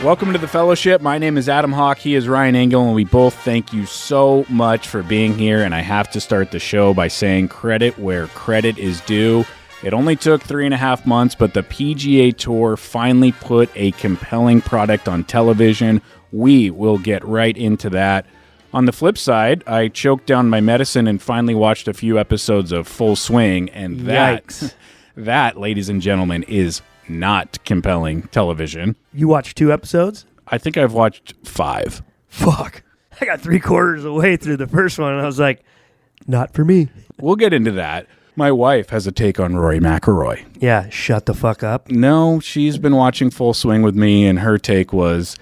Welcome to the Fellowship. My name is Adam Hawk. He is Ryan Engle, and we both thank you so much for being here. And I have to start the show by saying credit where credit is due. It only took 3.5 months, but the PGA Tour finally put a compelling product on television. We will get right into that. On the flip side, I choked down my medicine and finally watched a few episodes of Full Swing, and that, ladies and gentlemen, is not compelling television. You watched 2 episodes? I think I've watched 5. Fuck. I got 3/4 of the way through the first one, and I was like, not for me. We'll get into that. My wife has a take on Rory McIlroy. Yeah, shut the fuck up. No, she's been watching Full Swing with me, and her take was,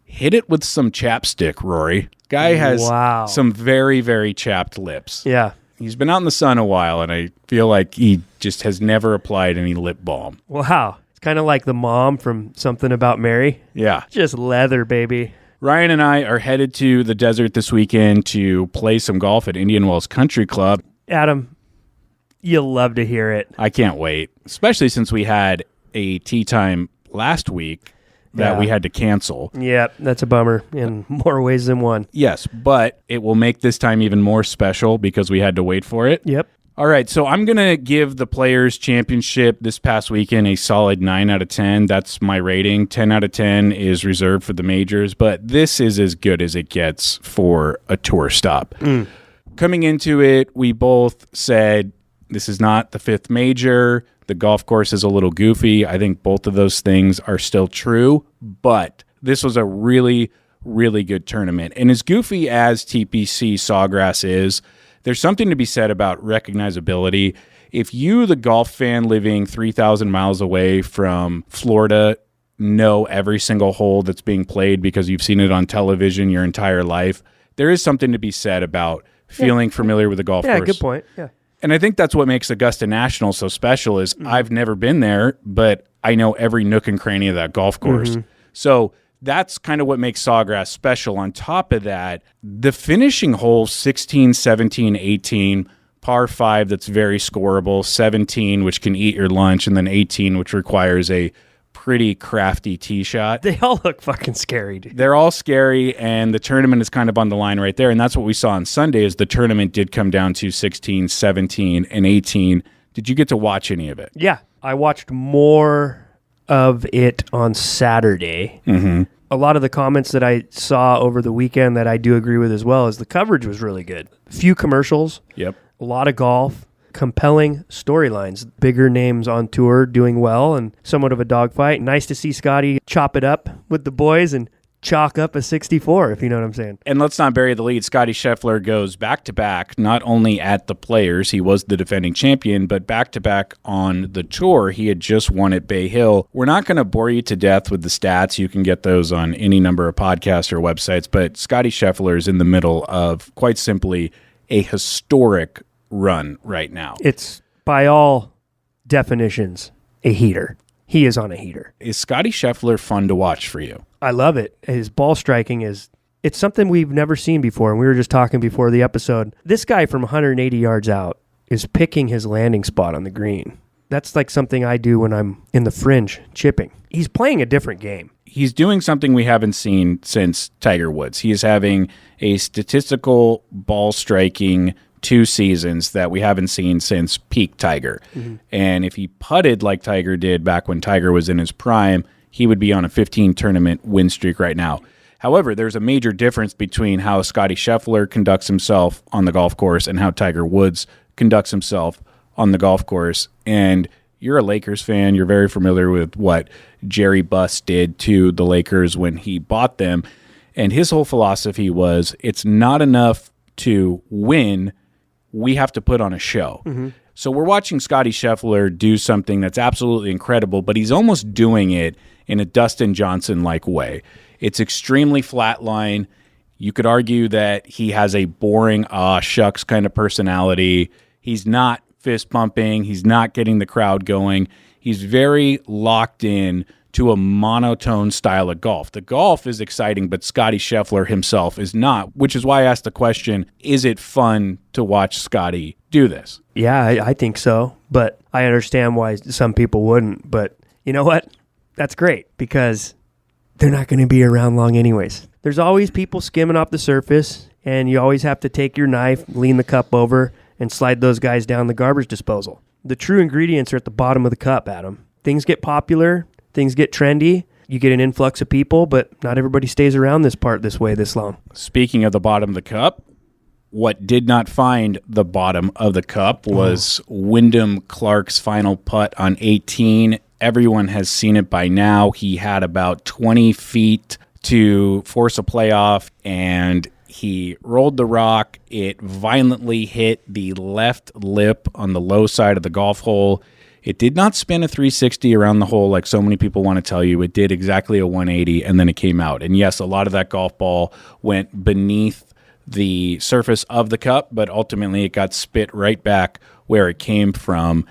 hit it with some chapstick, Rory. Guy has some very, very chapped lips. Yeah. He's been out in the sun a while, and I feel like he just has never applied any lip balm. Wow. It's kind of like the mom from Something About Mary. Yeah. Just leather, baby. Ryan and I are headed to the desert this weekend to play some golf at Indian Wells Country Club. Adam, you'll love to hear it. I can't wait, especially since we had a tee time last week that we had to cancel. Yeah, that's a bummer in more ways than one. Yes, but it will make this time even more special because we had to wait for it. Yep. All right, so I'm going to give the Players' Championship this past weekend a solid 9 out of 10. That's my rating. 10 out of 10 is reserved for the majors, but this is as good as it gets for a tour stop. Coming into it, we both said this is not the 5th major. The golf course is a little goofy. I think both of those things are still true, but this was a really, really good tournament. And as goofy as TPC Sawgrass is, there's something to be said about recognizability. If you, the golf fan living 3,000 miles away from Florida, know every single hole that's being played because you've seen it on television your entire life, there is something to be said about feeling familiar with the golf course. Yeah, good point. Yeah. And I think that's what makes Augusta National so special is I've never been there, but I know every nook and cranny of that golf course. So that's kind of what makes Sawgrass special. On top of that, the finishing holes, 16, 17, 18, par 5 that's very scoreable, 17 which can eat your lunch, and then 18 which requires a pretty crafty tee shot. They all look fucking scary, dude. They're all scary, and the tournament is kind of on the line right there, and that's what we saw on Sunday is the tournament did come down to 16, 17, and 18. Did you get to watch any of it? Yeah, I watched more of it on Saturday. A lot of the comments that I saw over the weekend that I do agree with as well is the coverage was really good. Few commercials. Yep. A lot of golf. Compelling storylines, bigger names on tour doing well, and somewhat of a dogfight. Nice to see Scotty chop it up with the boys and chalk up a 64, if you know what I'm saying. And let's not bury the lead. Scotty Scheffler goes back-to-back, not only at the Players, he was the defending champion, but back-to-back on the tour. He had just won at Bay Hill. We're not going to bore you to death with the stats. You can get those on any number of podcasts or websites, but Scotty Scheffler is in the middle of, quite simply, a historic run right now. It's, by all definitions, a heater. He is on a heater. Is Scotty Scheffler fun to watch for you? I love it. His ball striking it's something we've never seen before, and we were just talking before the episode. This guy from 180 yards out is picking his landing spot on the green. That's like something I do when I'm in the fringe chipping. He's playing a different game. He's doing something we haven't seen since Tiger Woods. He is having a statistical ball striking 2 seasons that we haven't seen since peak Tiger. And if he putted like Tiger did back when Tiger was in his prime, he would be on a 15 tournament win streak right now. However, there's a major difference between how Scotty Scheffler conducts himself on the golf course and how Tiger Woods conducts himself on the golf course. And you're a Lakers fan. You're very familiar with what Jerry Buss did to the Lakers when he bought them. And his whole philosophy was it's not enough to win. We have to put on a show. So we're watching Scotty Scheffler do something that's absolutely incredible, but he's almost doing it in a Dustin Johnson-like way. It's extremely flatline. You could argue that he has a boring, shucks kind of personality. He's not fist pumping. He's not getting the crowd going. He's very locked in to a monotone style of golf. The golf is exciting, but Scotty Scheffler himself is not, which is why I asked the question, is it fun to watch Scotty do this? Yeah, I think so, but I understand why some people wouldn't. But you know what? That's great because they're not going to be around long anyways. There's always people skimming off the surface, and you always have to take your knife, lean the cup over, and slide those guys down the garbage disposal. The true ingredients are at the bottom of the cup, Adam. Things get popular, things get trendy, you get an influx of people, but not everybody stays around this part this way this long. Speaking of the bottom of the cup, what did not find the bottom of the cup was Wyndham Clark's final putt on 18. Everyone has seen it by now. He had about 20 feet to force a playoff, and he rolled the rock. It violently hit the left lip on the low side of the golf hole. It did not spin a 360 around the hole like so many people want to tell you. It did exactly a 180, and then it came out. And yes, a lot of that golf ball went beneath the surface of the cup, but ultimately it got spit right back where it came from.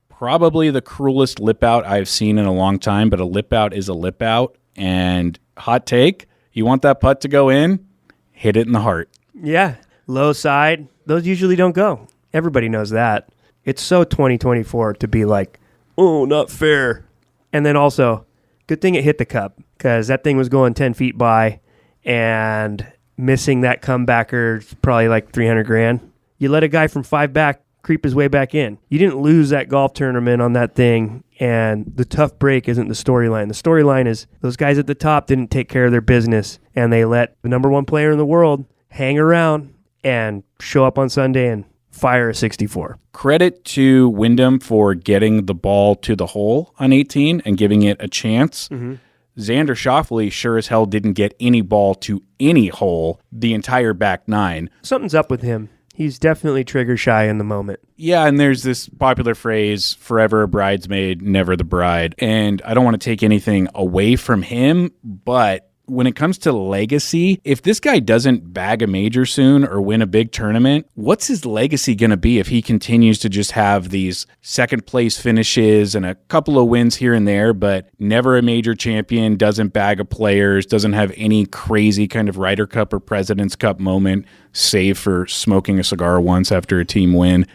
Probably the cruelest lip out I've seen in a long time, but a lip out is a lip out. And hot take, you want that putt to go in, hit it in the heart. Yeah, low side, those usually don't go. Everybody knows that. It's so 2024 to be like, oh, not fair. And then also, good thing it hit the cup, because that thing was going 10 feet by, and missing that comebacker is probably like $300,000. You let a guy from 5 back creep his way back in. You didn't lose that golf tournament on that thing, and the tough break isn't the storyline. The storyline is those guys at the top didn't take care of their business, and they let the number one player in the world hang around and show up on Sunday and fire a 64. Credit to Wyndham for getting the ball to the hole on 18 and giving it a chance. Mm-hmm. Xander Schauffele sure as hell didn't get any ball to any hole the entire back 9. Something's up with him. He's definitely trigger shy in the moment. Yeah, and there's this popular phrase, forever a bridesmaid, never the bride. And I don't want to take anything away from him, but when it comes to legacy, if this guy doesn't bag a major soon or win a big tournament, what's his legacy going to be if he continues to just have these second place finishes and a couple of wins here and there, but never a major champion, doesn't bag a players, doesn't have any crazy kind of Ryder Cup or President's Cup moment, save for smoking a cigar once after a team win?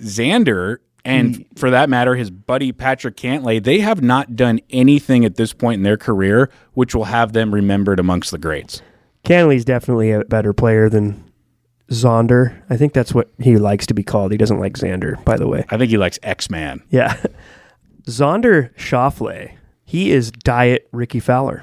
Xander, and for that matter, his buddy Patrick Cantlay, they have not done anything at this point in their career which will have them remembered amongst the greats. Cantlay's definitely a better player than Zonder. I think that's what he likes to be called. He doesn't like Xander, by the way. I think he likes X-Man. Yeah. Xander Schauffele, he is diet Ricky Fowler.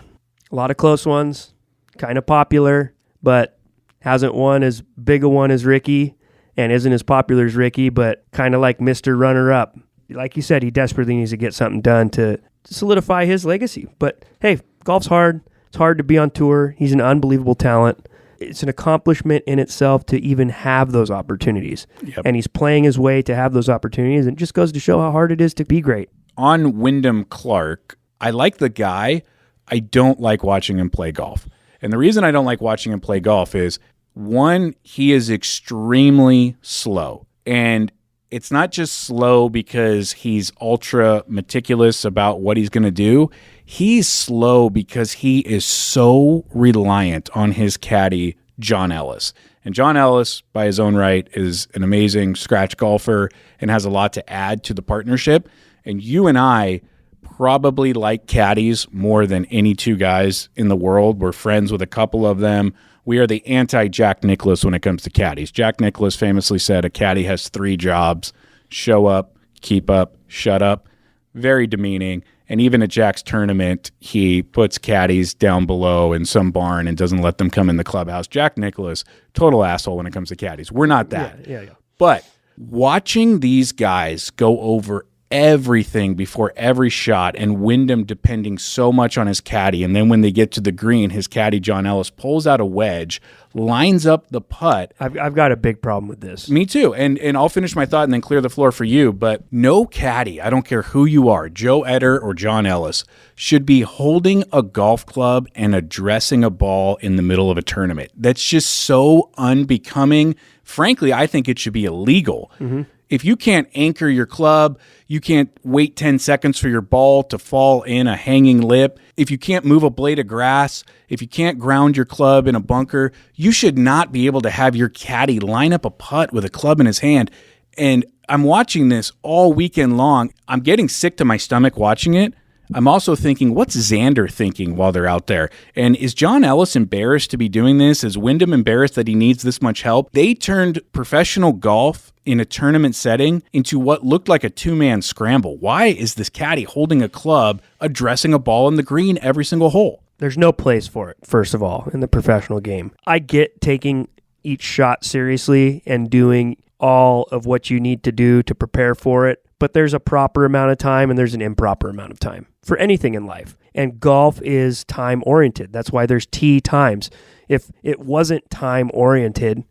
A lot of close ones, kind of popular, but hasn't won as big a one as Ricky, and isn't as popular as Ricky, but kind of like Mr. Runner-Up. Like you said, he desperately needs to get something done to solidify his legacy. But hey, golf's hard. It's hard to be on tour. He's an unbelievable talent. It's an accomplishment in itself to even have those opportunities. Yep. And he's playing his way to have those opportunities, and it just goes to show how hard it is to be great. On Wyndham Clark, I like the guy. I don't like watching him play golf. And the reason I don't like watching him play golf is, one, he is extremely slow. And it's not just slow because he's ultra meticulous about what he's going to do. He's slow because he is so reliant on his caddy, John Ellis. And John Ellis, by his own right, is an amazing scratch golfer and has a lot to add to the partnership. And you and I probably like caddies more than any two guys in the world. We're friends with a couple of them. We are the anti-Jack Nicklaus when it comes to caddies. Jack Nicklaus famously said a caddy has 3 jobs: show up, keep up, shut up. Very demeaning. And even at Jack's tournament, he puts caddies down below in some barn and doesn't let them come in the clubhouse. Jack Nicklaus, total asshole when it comes to caddies. We're not that. Yeah. But watching these guys go over everything before every shot, and Wyndham depending so much on his caddy, and then when they get to the green, his caddy John Ellis pulls out a wedge, lines up the putt. I've got a big problem with this. Me too, and I'll finish my thought and then clear the floor for you, but no caddy, I don't care who you are, Joe Eder or John Ellis, should be holding a golf club and addressing a ball in the middle of a tournament. That's just so unbecoming. Frankly, I think it should be illegal. Mm-hmm. If you can't anchor your club, you can't wait 10 seconds for your ball to fall in a hanging lip, if you can't move a blade of grass, if you can't ground your club in a bunker, you should not be able to have your caddy line up a putt with a club in his hand. And I'm watching this all weekend long. I'm getting sick to my stomach watching it I'm also thinking, what's Xander thinking while they're out there? And is John Ellis embarrassed to be doing this? Is Wyndham embarrassed that he needs this much help? They turned professional golf in a tournament setting into what looked like a two-man scramble. Why is this caddy holding a club, addressing a ball in the green every single hole? There's no place for it, first of all, in the professional game. I get taking each shot seriously and doing all of what you need to do to prepare for it, but there's a proper amount of time and there's an improper amount of time for anything in life. And golf is time-oriented. That's why there's tee times. If it wasn't time-oriented,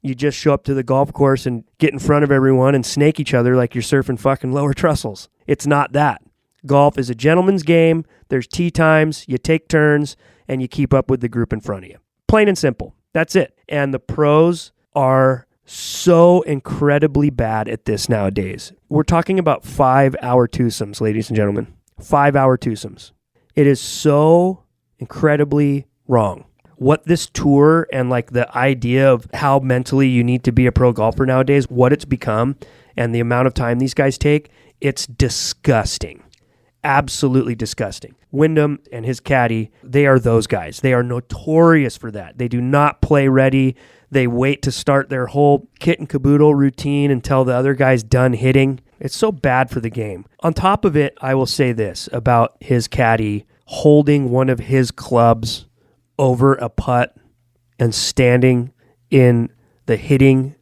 you just show up to the golf course and get in front of everyone and snake each other like you're surfing fucking lower trussels. It's not that. Golf is a gentleman's game. There's tee times, you take turns, and you keep up with the group in front of you. Plain and simple. That's it. And the pros are so incredibly bad at this nowadays. We're talking about 5-hour twosomes, ladies and gentlemen. 5-hour twosomes. It is so incredibly wrong. What this tour and like the idea of how mentally you need to be a pro golfer nowadays, what it's become, and the amount of time these guys take, it's disgusting. Absolutely disgusting. Wyndham and his caddy, they are those guys. They are notorious for that. They do not play ready. They wait to start their whole kit and caboodle routine until the other guy's done hitting. It's so bad for the game. On top of it, I will say this about his caddy holding one of his clubs over a putt and standing in the hitting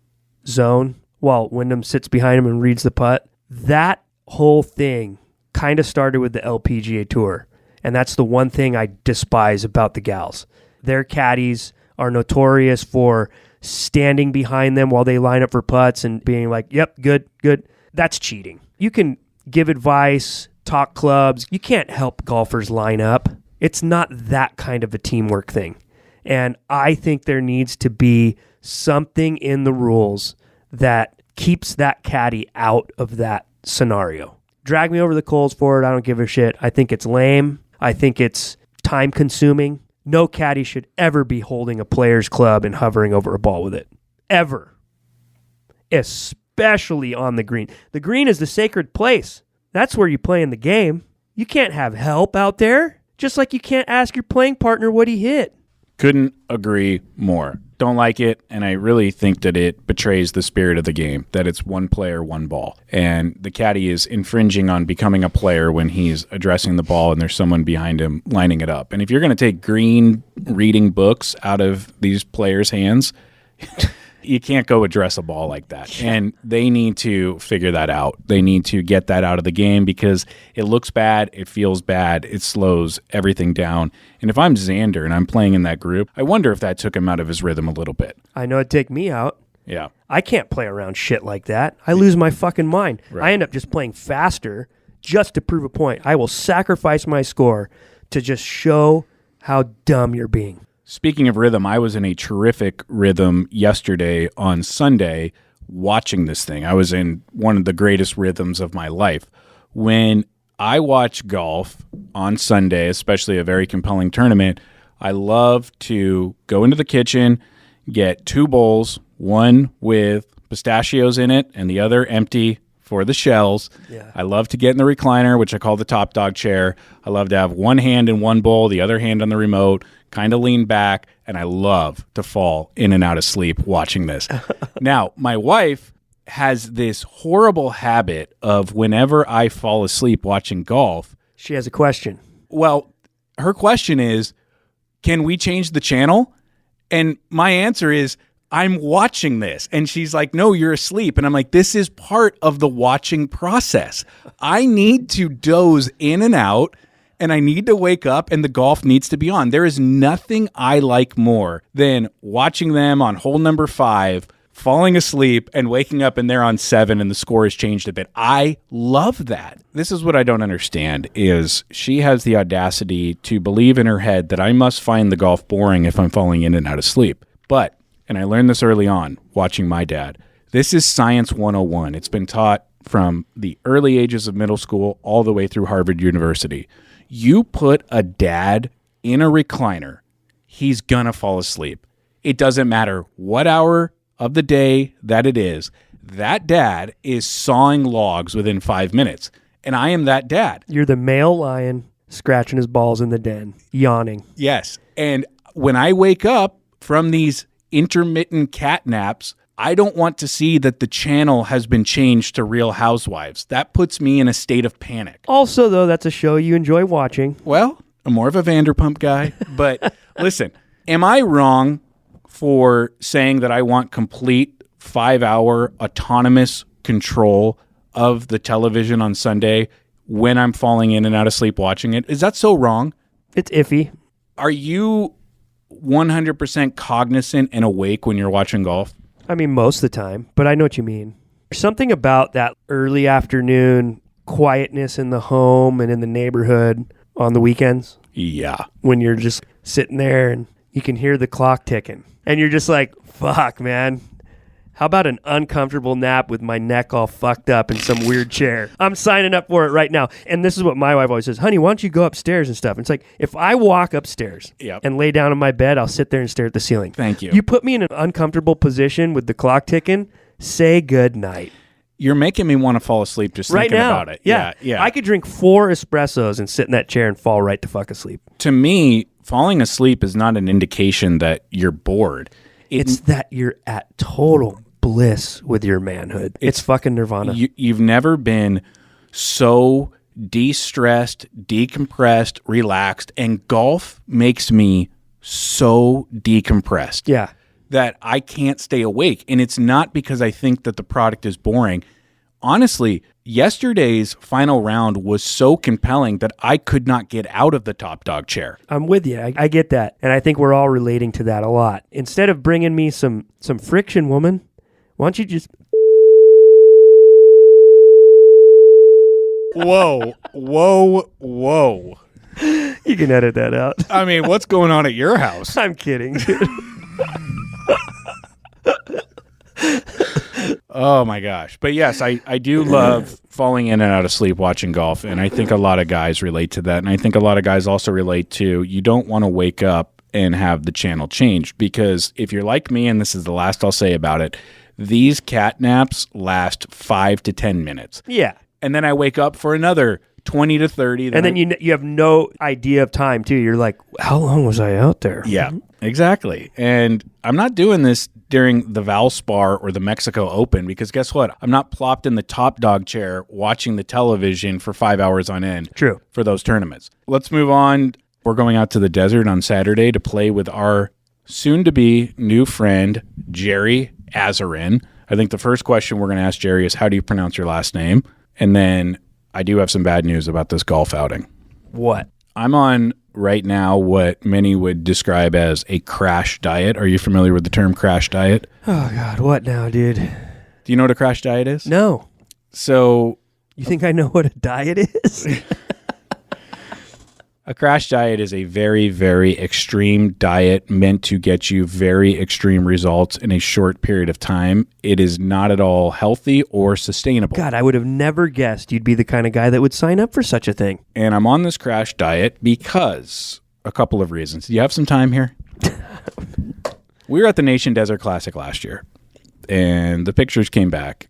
zone while Wyndham sits behind him and reads the putt. That whole thing kind of started with the LPGA Tour, and that's the one thing I despise about the gals. Their caddies are notorious for standing behind them while they line up for putts and being like, yep, good. That's cheating. You can give advice, talk clubs. You can't help golfers line up. It's not that kind of a teamwork thing. And I think there needs to be something in the rules that keeps that caddy out of that scenario. Drag me over the coals for it. I don't give a shit. I think it's lame. I think it's time consuming. No caddy should ever be holding a player's club and hovering over a ball with it. Ever. Especially on the green. The green is the sacred place. That's where you play in the game. You can't have help out there. Just like you can't ask your playing partner what he hit. Couldn't agree more. Don't like it, and I really think that it betrays the spirit of the game, that it's one player, one ball. And the caddy is infringing on becoming a player when he's addressing the ball and there's someone behind him lining it up. And if you're going to take green reading books out of these players' hands, you can't go address a ball like that. And they need to figure that out. They need to get that out of the game because it looks bad, it feels bad, it slows everything down. And if I'm Xander and I'm playing in that group, I wonder if that took him out of his rhythm a little bit. I know it'd take me out. Yeah. I can't play around shit like that. I lose my fucking mind. Right. I end up just playing faster just to prove a point. I will sacrifice my score to just show how dumb you're being. Speaking of rhythm, I was in a terrific rhythm yesterday on Sunday watching this thing. I was in one of the greatest rhythms of my life. When I watch golf on Sunday, especially a very compelling tournament, I love to go into the kitchen, get 2 bowls, one with pistachios in it and the other empty for the shells. Yeah. I love to get in the recliner, which I call the top dog chair. I love to have one hand in one bowl, the other hand on the remote, kind of lean back, and I love to fall in and out of sleep watching this. Now, my wife has this horrible habit of whenever I fall asleep watching golf. She has a question. Well, her question is, can we change the channel? And my answer is, I'm watching this. And she's like, no, you're asleep. And I'm like, this is part of the watching process. I need to doze in and out, and I need to wake up, and the golf needs to be on. There is nothing I like more than watching them on hole number 5, falling asleep, and waking up, and they're on 7, and the score has changed a bit. I love that. This is what I don't understand, is she has the audacity to believe in her head that I must find the golf boring if I'm falling in and out of sleep. But, and I learned this early on, watching my dad, this is science 101. It's been taught from the early ages of middle school all the way through Harvard University. You put a dad in a recliner, he's gonna fall asleep. It doesn't matter what hour of the day that it is. That dad is sawing logs within 5 minutes. And I am that dad. You're the male lion scratching his balls in the den, yawning. Yes. And when I wake up from these intermittent cat naps, I don't want to see that the channel has been changed to Real Housewives. That puts me in a state of panic. Also, though, that's a show you enjoy watching. Well, I'm more of a Vanderpump guy. But listen, am I wrong for saying that I want complete 5-hour autonomous control of the television on Sunday when I'm falling in and out of sleep watching it? Is that so wrong? It's iffy. Are you 100% cognizant and awake when you're watching golf? I mean, most of the time, but I know what you mean. There's something about that early afternoon quietness in the home and in the neighborhood on the weekends. Yeah. When you're just sitting there and you can hear the clock ticking. And you're just like, fuck, man. How about an uncomfortable nap with my neck all fucked up in some weird chair? I'm signing up for it right now. And this is what my wife always says, honey, why don't you go upstairs and stuff? And it's like, if I walk upstairs and lay down in my bed, I'll sit there and stare at the ceiling. Thank you. You put me in an uncomfortable position with the clock ticking, say good night. You're making me want to fall asleep just right thinking now. about it. Yeah. I could drink 4 espressos and sit in that chair and fall right to fuck asleep. To me, falling asleep is not an indication that you're bored. It's that you're at total bliss with your manhood. It's fucking nirvana. You've never been so de-stressed, decompressed, relaxed, and golf makes me so decompressed. Yeah. That I can't stay awake. And it's not because I think that the product is boring. Honestly, yesterday's final round was so compelling that I could not get out of the top dog chair. I'm with you. I get that. And I think we're all relating to that a lot. Instead of bringing me some friction, woman, why don't you just... Whoa. You can edit that out. I mean, what's going on at your house? I'm kidding, dude. Oh my gosh. But yes, I do love falling in and out of sleep watching golf. And I think a lot of guys relate to that. And I think a lot of guys also relate to you don't want to wake up and have the channel changed. Because if you're like me, and this is the last I'll say about it, these cat naps last 5 to 10 minutes. Yeah. And then I wake up for another 20 to 30. And then you have no idea of time, too. You're like, how long was I out there? Yeah, exactly. And I'm not doing this during the Valspar or the Mexico Open because guess what? I'm not plopped in the top dog chair watching the television for 5 hours on end. True. For those tournaments. Let's move on. We're going out to the desert on Saturday to play with our soon-to-be new friend, Jerry Azarin. I think the first question we're going to ask Jerry is, how do you pronounce your last name? And then I do have some bad news about this golf outing. What? I'm on right now what many would describe as a crash diet. Are you familiar with the term crash diet? Oh, God. What now, dude? Do you know what a crash diet is? No. So... You think I know what a diet is? A crash diet is a very, very extreme diet meant to get you very extreme results in a short period of time. It is not at all healthy or sustainable. God, I would have never guessed you'd be the kind of guy that would sign up for such a thing. And I'm on this crash diet because a couple of reasons. Do you have some time here? We were at the Nation Desert Classic last year, and the pictures came back.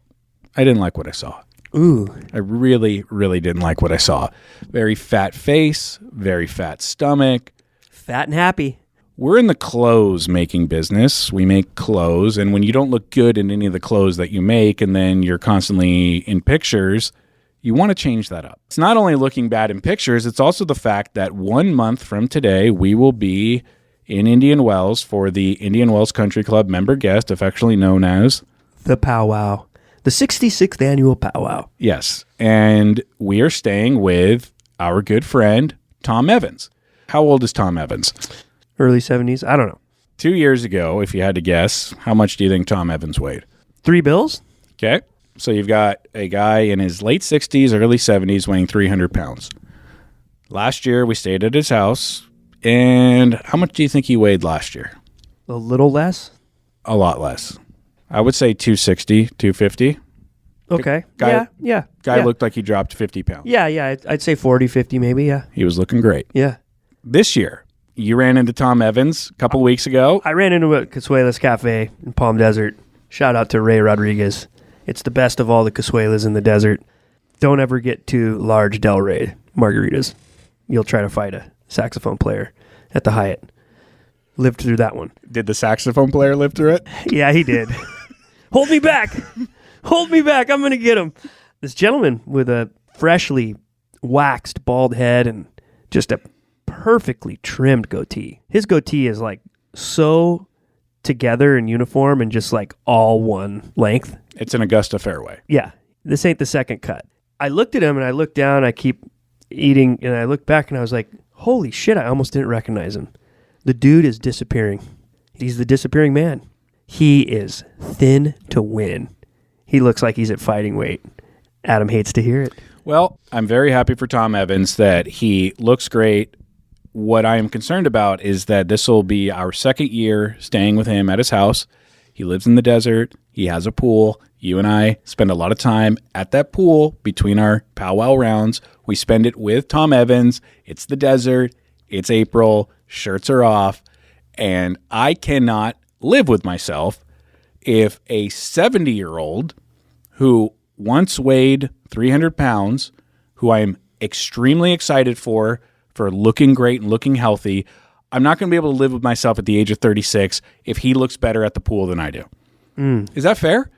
I didn't like what I saw. Ooh. I really, really didn't like what I saw. Very fat face, very fat stomach. Fat and happy. We're in the clothes making business. We make clothes, and when you don't look good in any of the clothes that you make, and then you're constantly in pictures, you want to change that up. It's not only looking bad in pictures, it's also the fact that 1 month from today, we will be in Indian Wells for the Indian Wells Country Club member guest, affectionately known as... The Powwow. The 66th annual powwow. Yes. And we are staying with our good friend, Tom Evans. How old is Tom Evans? Early 70s? I don't know. 2 years ago, if you had to guess, how much do you think Tom Evans weighed? $3. Okay. So you've got a guy in his late 60s, early 70s weighing 300 pounds. Last year, we stayed at his house. And how much do you think he weighed last year? A little less? A lot less. I would say 260, 250. Okay. Guy Yeah. looked like he dropped 50 pounds. Yeah. I'd say 40, 50 maybe, yeah. He was looking great. Yeah. This year, you ran into Tom Evans a couple weeks ago. I ran into a Casuelas Cafe in Palm Desert. Shout out to Ray Rodriguez. It's the best of all the Casuelas in the desert. Don't ever get too large Del Rey margaritas. You'll try to fight a saxophone player at the Hyatt. Lived through that one. Did the saxophone player live through it? Yeah, he did. Hold me back. Hold me back. I'm going to get him. This gentleman with a freshly waxed bald head and just a perfectly trimmed goatee. His goatee is like so together and uniform and just like all one length. It's an Augusta fairway. Yeah. This ain't the second cut. I looked at him and I looked down. I keep eating and I looked back and I was like, holy shit, I almost didn't recognize him. The dude is disappearing. He's the disappearing man. He is thin to win. He looks like he's at fighting weight. Adam hates to hear it. Well, I'm very happy for Tom Evans that he looks great. What I am concerned about is that this will be our second year staying with him at his house. He lives in the desert. He has a pool. You and I spend a lot of time at that pool between our powwow rounds. We spend it with Tom Evans. It's the desert. It's April. Shirts are off. And I cannot live with myself if a 70-year-old who once weighed 300 pounds, who I am extremely excited for looking great and looking healthy, I'm not going to be able to live with myself at the age of 36 if he looks better at the pool than I do. Is that fair?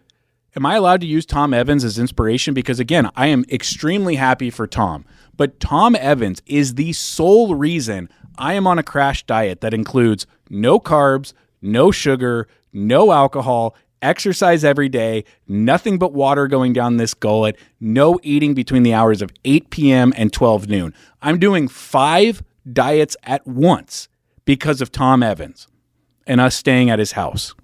Am I allowed to use Tom Evans as inspiration? Because again, I am extremely happy for Tom, but Tom Evans is the sole reason I am on a crash diet that includes no carbs, no sugar, no alcohol, exercise every day, nothing but water going down this gullet, no eating between the hours of 8 p.m. and 12 noon. I'm doing 5 diets at once because of Tom Evans and us staying at his house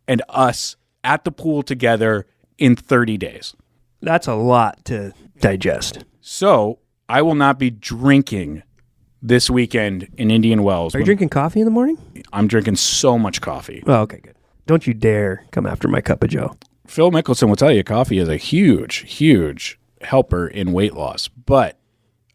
and us at the pool together in 30 days. That's a lot to digest. So I will not be drinking this weekend in Indian Wells. Are you drinking coffee in the morning? I'm drinking so much coffee. Oh, okay, good. Don't you dare come after my cup of joe. Phil Mickelson will tell you coffee is a huge, huge helper in weight loss. But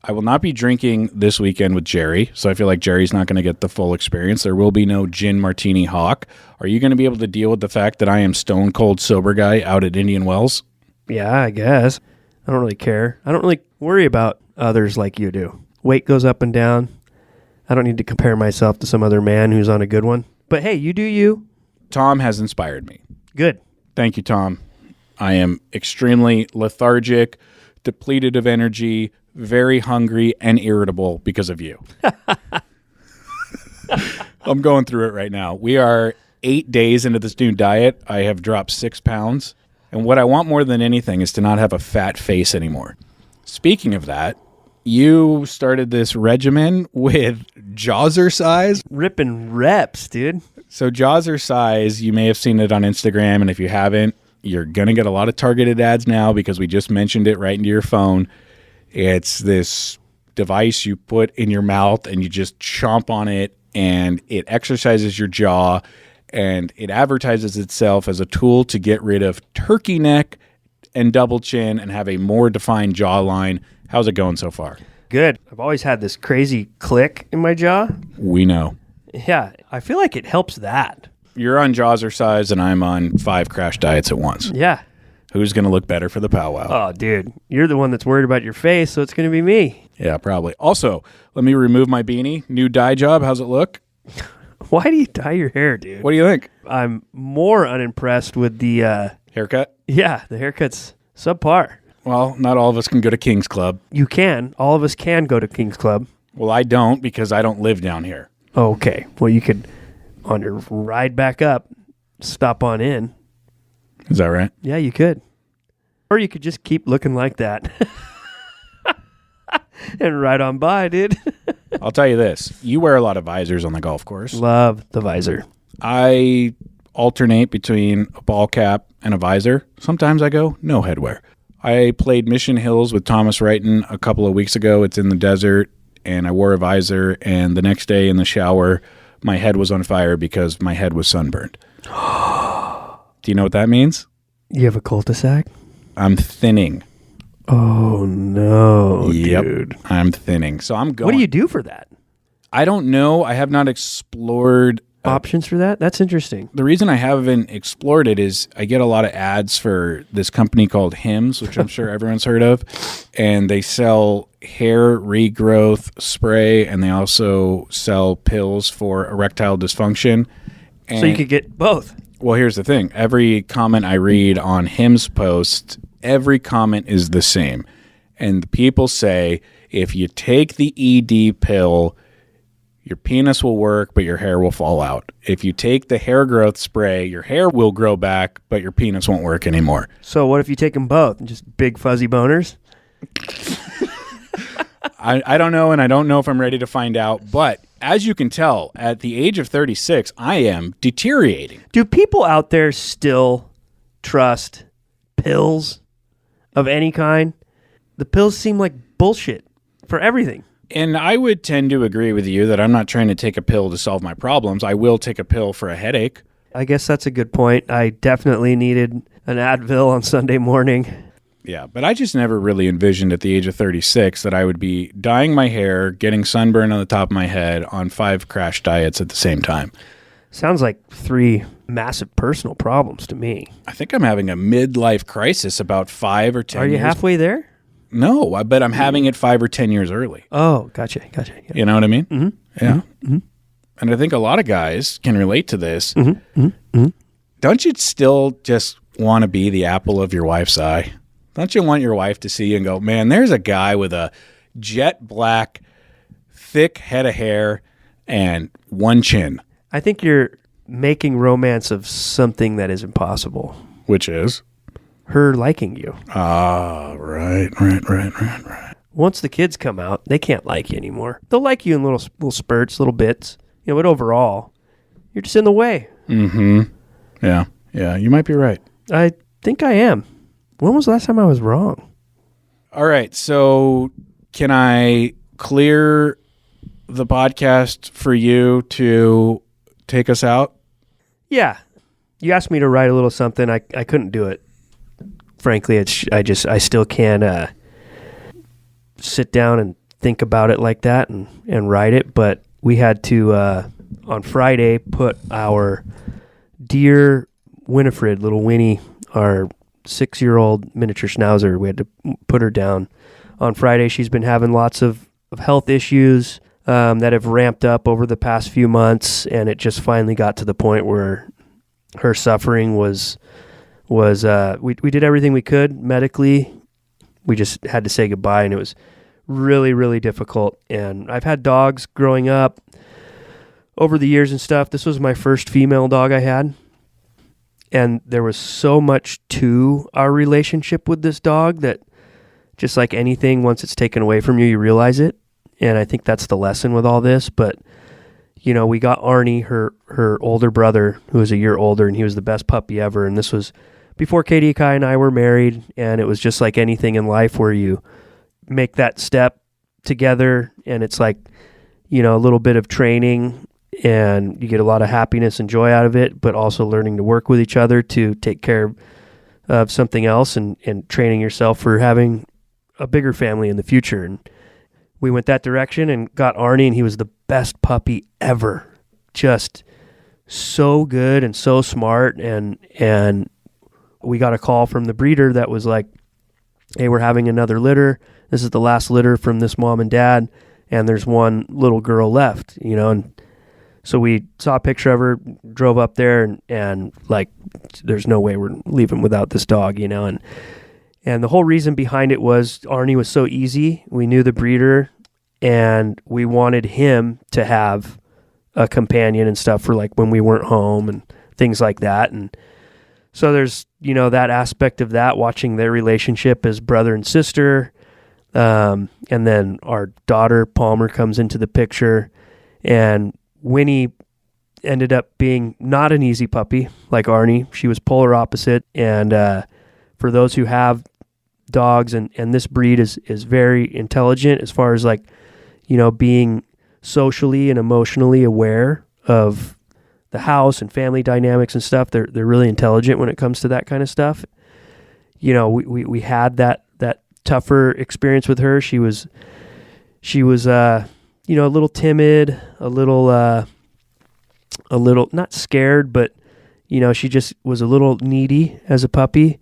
I will not be drinking this weekend with Jerry, so I feel like Jerry's not going to get the full experience. There will be no gin martini Hawk. Are you going to be able to deal with the fact that I am stone cold sober guy out at Indian Wells? Yeah, I guess. I don't really care. I don't really worry about others like you do. Weight goes up and down. I don't need to compare myself to some other man who's on a good one. But hey, you do you. Tom has inspired me. Good. Thank you, Tom. I am extremely lethargic, depleted of energy, very hungry, and irritable because of you. I'm going through it right now. We are 8 days into this new diet. I have dropped 6 pounds. And what I want more than anything is to not have a fat face anymore. Speaking of that, you started this regimen with Jazzercise. Ripping reps, dude. So Jazzercise, you may have seen it on Instagram, and if you haven't, you're going to get a lot of targeted ads now because we just mentioned it right into your phone. It's this device you put in your mouth, and you just chomp on it, and it exercises your jaw, and it advertises itself as a tool to get rid of turkey neck and double chin and have a more defined jawline. How's it going so far? Good. I've always had this crazy click in my jaw. We know. Yeah, I feel like it helps that. You're on Jazzercise, and I'm on 5 crash diets at once. Yeah. Who's going to look better for the powwow? Oh, dude. You're the one that's worried about your face, so it's going to be me. Yeah, probably. Also, let me remove my beanie. New dye job. How's it look? Why do you dye your hair, dude? What do you think? I'm more unimpressed with the... Haircut? Yeah, the haircut's subpar. Well, not all of us can go to King's Club. You can. All of us can go to King's Club. Well, I don't because I don't live down here. Okay. Well, you could, on your ride back up, stop on in. Is that right? Yeah, you could. Or you could just keep looking like that. And ride on by, dude. I'll tell you this. You wear a lot of visors on the golf course. Love the visor. I alternate between a ball cap and a visor. Sometimes I go no headwear. I played Mission Hills with Thomas Wrighton a couple of weeks ago. It's in the desert, and I wore a visor, and the next day in the shower, my head was on fire because my head was sunburned. Do you know what that means? You have a cul-de-sac? I'm thinning. Oh, no, dude. I'm thinning. So I'm going. What do you do for that? I don't know. I have not explored options for that? That's interesting. The reason I haven't explored it is I get a lot of ads for this company called Hims, which I'm sure everyone's heard of, and they sell hair regrowth spray, and they also sell pills for erectile dysfunction. And, so you could get both. Well, here's the thing. Every comment I read on Hims post, every comment is the same. And the people say, if you take the ED pill, your penis will work, but your hair will fall out. If you take the hair growth spray, your hair will grow back, but your penis won't work anymore. So what if you take them both and just big fuzzy boners? I don't know, and I don't know if I'm ready to find out. But as you can tell, at the age of 36, I am deteriorating. Do people out there still trust pills of any kind? The pills seem like bullshit for everything. And I would tend to agree with you that I'm not trying to take a pill to solve my problems. I will take a pill for a headache. I guess that's a good point. I definitely needed an Advil on Sunday morning. Yeah, but I just never really envisioned at the age of 36 that I would be dyeing my hair, getting sunburn on the top of my head on 5 crash diets at the same time. Sounds like 3 massive personal problems to me. I think I'm having a midlife crisis about 5 or 10 years. Are you halfway there? No, I bet I'm having it 5 or 10 years early. Oh, gotcha. Yeah. You know what I mean? Mm-hmm. Yeah. Mm-hmm. And I think a lot of guys can relate to this. Mm-hmm. Mm-hmm. Don't you still just want to be the apple of your wife's eye? Don't you want your wife to see you and go, man, there's a guy with a jet black, thick head of hair and one chin? I think you're making romance of something that is impossible. Which is? Her liking you. Ah, right. Once the kids come out, they can't like you anymore. They'll like you in little spurts, little bits. But overall, you're just in the way. Mm-hmm. Yeah, you might be right. I think I am. When was the last time I was wrong? All right, so can I clear the podcast for you to take us out? Yeah. You asked me to write a little something. I couldn't do it. Frankly, I still can't sit down and think about it like that and write it. But we had to, on Friday, put our dear Winifred, little Winnie, our 6-year-old miniature schnauzer, we had to put her down. On Friday, she's been having lots of health issues that have ramped up over the past few months, and it just finally got to the point where her suffering was we did everything we could medically. We just had to say goodbye, and it was really, really difficult. And I've had dogs growing up over the years and stuff. This was my first female dog I had. And there was so much to our relationship with this dog that just like anything, once it's taken away from you, you realize it. And I think that's the lesson with all this. But, we got Arnie, her older brother, who was a year older, and he was the best puppy ever. And this was before Katie Kai and I were married. And it was just like anything in life where you make that step together. And it's like, a little bit of training, and you get a lot of happiness and joy out of it, but also learning to work with each other to take care of something else and training yourself for having a bigger family in the future. And we went that direction and got Arnie, and he was the best puppy ever. Just so good and so smart. And we got a call from the breeder that was like, hey, we're having another litter. This is the last litter from this mom and dad, and there's one little girl left, and so we saw a picture of her, drove up there, and like, there's no way we're leaving without this dog, and the whole reason behind it was Arnie was so easy. We knew the breeder, and we wanted him to have a companion and stuff for like when we weren't home and things like that. And so there's, that aspect of that, watching their relationship as brother and sister. And then our daughter, Palmer, comes into the picture, and Winnie ended up being not an easy puppy like Arnie. She was polar opposite. And for those who have dogs, and this breed is very intelligent as far as like, being socially and emotionally aware of the house and family dynamics and stuff. They're really intelligent when it comes to that kind of stuff. We had that tougher experience with her. She was a little timid, a little a little, not scared, but, she just was a little needy as a puppy.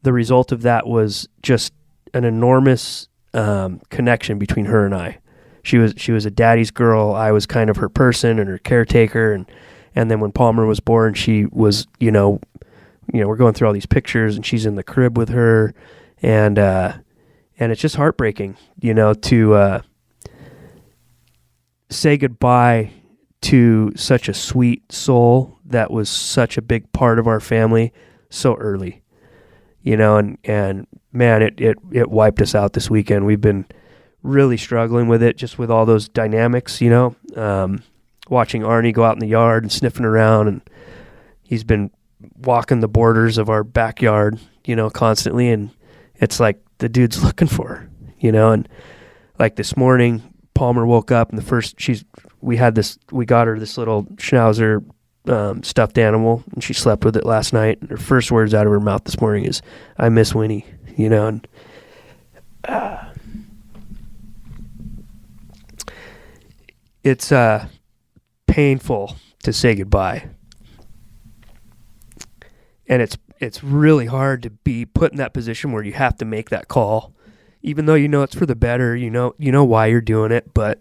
The result of that was just an enormous connection between her and I. She was a daddy's girl. I was kind of her person and her caretaker. And then when Palmer was born, she was, we're going through all these pictures, and she's in the crib with her. And it's just heartbreaking, to say goodbye to such a sweet soul that was such a big part of our family so early, and man, it wiped us out this weekend. We've been really struggling with it, just with all those dynamics, watching Arnie go out in the yard and sniffing around, and he's been walking the borders of our backyard, constantly, and it's like the dude's looking for her, and like this morning, Palmer woke up, and we got her this little schnauzer stuffed animal, and she slept with it last night, and her first words out of her mouth this morning is, "I miss Winnie," and it's painful to say goodbye, and it's really hard to be put in that position where you have to make that call, even though it's for the better. You know why you're doing it, but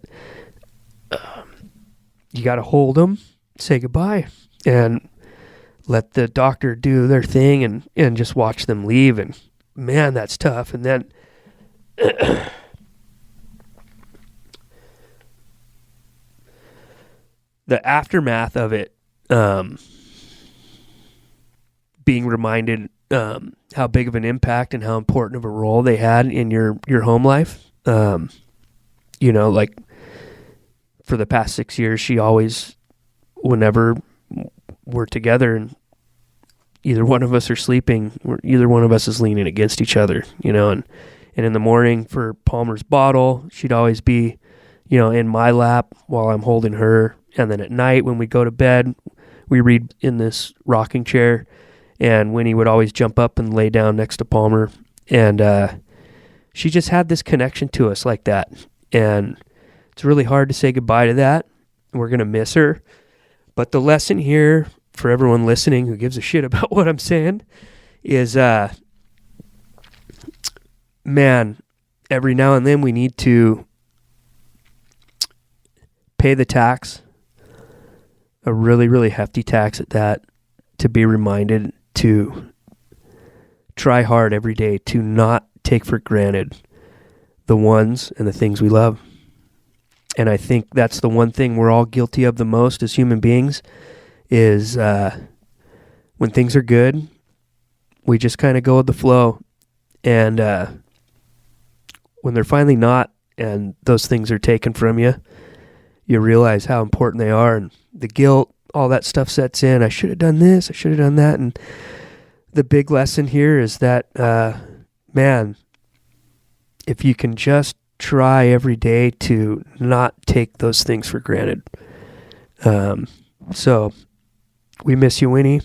you got to hold them, say goodbye, and let the doctor do their thing, and just watch them leave. And man, that's tough. And then the aftermath of it, being reminded how big of an impact and how important of a role they had in your home life. Like for the past 6 years, she always, whenever we're together and either one of us are sleeping, either one of us is leaning against each other, and in the morning for Palmer's bottle, she'd always be, in my lap while I'm holding her. And then at night when we go to bed, we read in this rocking chair, and Winnie would always jump up and lay down next to Palmer. And she just had this connection to us like that. And it's really hard to say goodbye to that. We're going to miss her. But the lesson here for everyone listening who gives a shit about what I'm saying is, man, every now and then we need to pay the tax, a really, really hefty tax at that, to be reminded to try hard every day to not take for granted the ones and the things we love. And I think that's the one thing we're all guilty of the most as human beings is when things are good, we just kind of go with the flow. And when they're finally not, and those things are taken from you, you realize how important they are, and the guilt, all that stuff sets in. I should have done this, I should have done that. And the big lesson here is that, man, if you can just try every day to not take those things for granted. So we miss you, Winnie.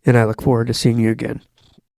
And I look forward to seeing you again.